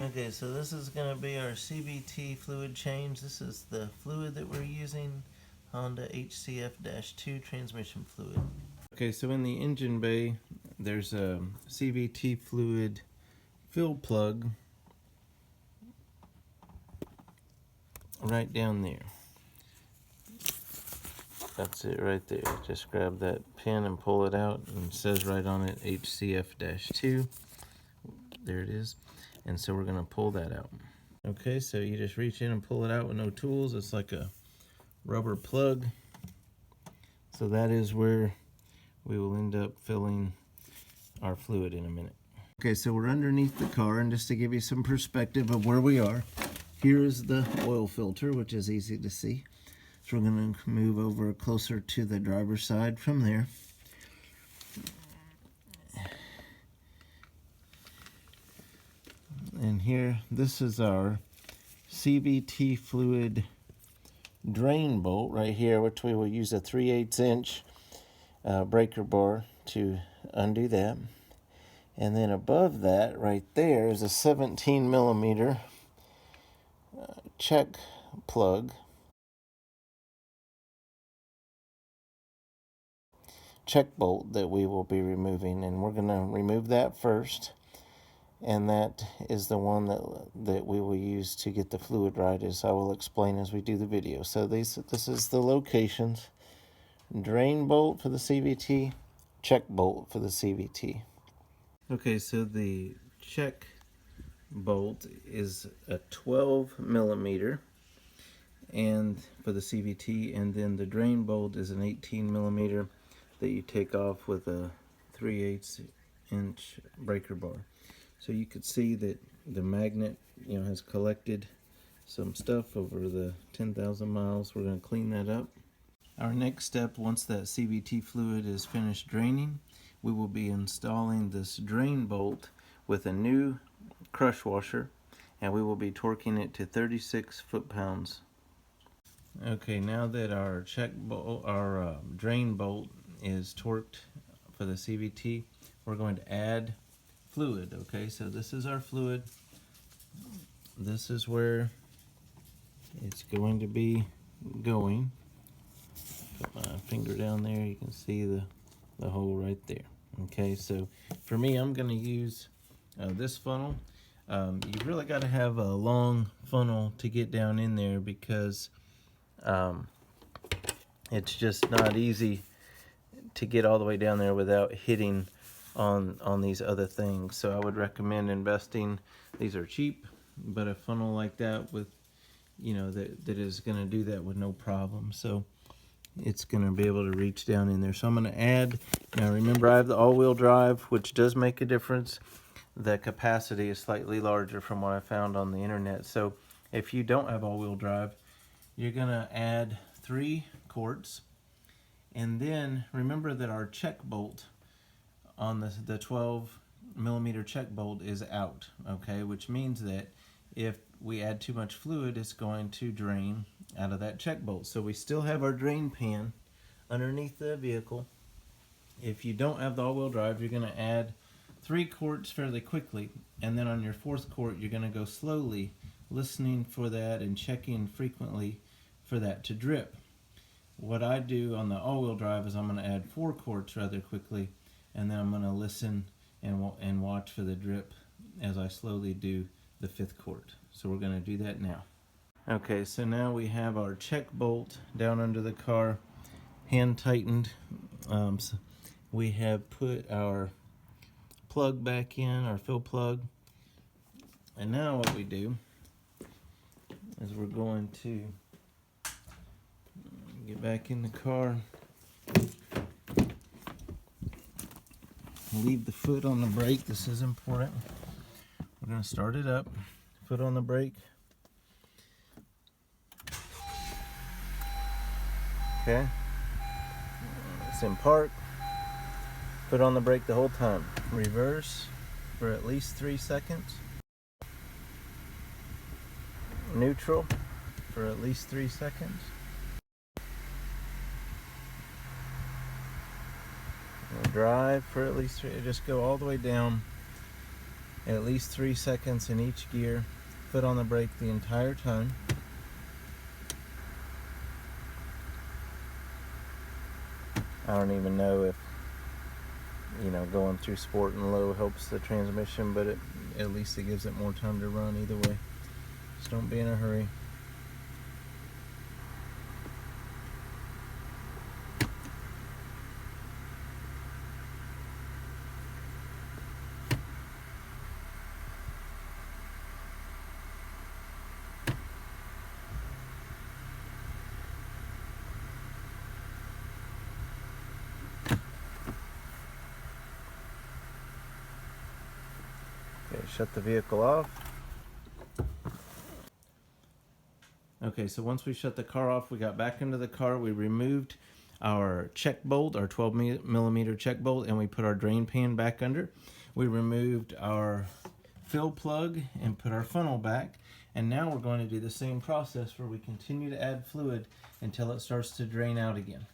Okay, so this is going to be our CVT fluid change. This is the fluid that we're using, Honda HCF-2 Transmission Fluid. Okay, so in the engine bay, there's a CVT fluid fill plug right down there. That's it right there. Just grab that pin and pull it out, and it says right on it HCF-2. There it is. And so we're going to pull that out. Okay, so you just reach in and pull it out with no tools. It's like a rubber plug. So that is where we will end up filling our fluid in a minute. Okay, so we're underneath the car, and just to give you some perspective of where we are, here is the oil filter, which is easy to see. So we're going to move over closer to the driver's side from there. And here, this is our CVT fluid drain bolt right here, which we will use a 3/8 inch breaker bar to undo that. And then above that, right there, is a 17 millimeter check bolt that we will be removing, and we're going to remove that first. And that is the one that we will use to get the fluid right, as I will explain as we do the video. So this is the locations: drain bolt for the CVT, check bolt for the CVT. Okay, so the check bolt is a 12 millimeter and for the CVT, and then the drain bolt is an 18 millimeter that you take off with a 3/8 inch breaker bar. So you could see that the magnet, has collected some stuff over the 10,000 miles. We're going to clean that up. Our next step, once that CVT fluid is finished draining, we will be installing this drain bolt with a new crush washer, and we will be torquing it to 36 foot-pounds. Okay, now that our drain bolt is torqued for the CVT, we're going to add fluid. Okay, so this is our fluid. This is where it's going to be going. Put my finger down there, you can see the hole right there. Okay, so for me, I'm going to use this funnel. You've really got to have a long funnel to get down in there, because it's just not easy to get all the way down there without hitting on these other things. So I would recommend investing. These are cheap, but a funnel like that with that is going to do that with no problem. So it's going to be able to reach down in there. So I'm going to add, now remember, I have the all-wheel drive, which does make a difference. The capacity is slightly larger from what I found on the internet. So if you don't have all-wheel drive, you're going to add 3 quarts. And then remember that our check bolt on the 12 millimeter check bolt is out, okay, which means that if we add too much fluid, it's going to drain out of that check bolt. So we still have our drain pan underneath the vehicle. If you don't have the all-wheel drive, you're going to add 3 quarts fairly quickly, and then on your 4th quart, you're going to go slowly, listening for that and checking frequently for that to drip. What I do on the all-wheel drive is I'm going to add 4 quarts rather quickly, and then I'm going to listen and watch for the drip as I slowly do the 5th quart. So we're going to do that now. Okay, so now we have our check bolt down under the car, hand tightened. So we have put our plug back in, our fill plug. And now what we do is we're going to get back in the car, leave the foot on the brake. This is important. We're going to start it up, foot on the brake. Okay, it's in park, foot on the brake the whole time. Reverse for at least 3 seconds. Neutral for at least 3 seconds. Drive for at least 3, just go all the way down at least 3 seconds in each gear, foot on the brake the entire time. I don't even know if, you know, going through sport and low helps the transmission, but at least it gives it more time to run either way. Just don't be in a hurry. Okay, shut the vehicle off. Okay, so once we shut the car off, we got back into the car, we removed our check bolt, our 12 millimeter check bolt, and we put our drain pan back under. We removed our fill plug and put our funnel back, and now we're going to do the same process where we continue to add fluid until it starts to drain out again.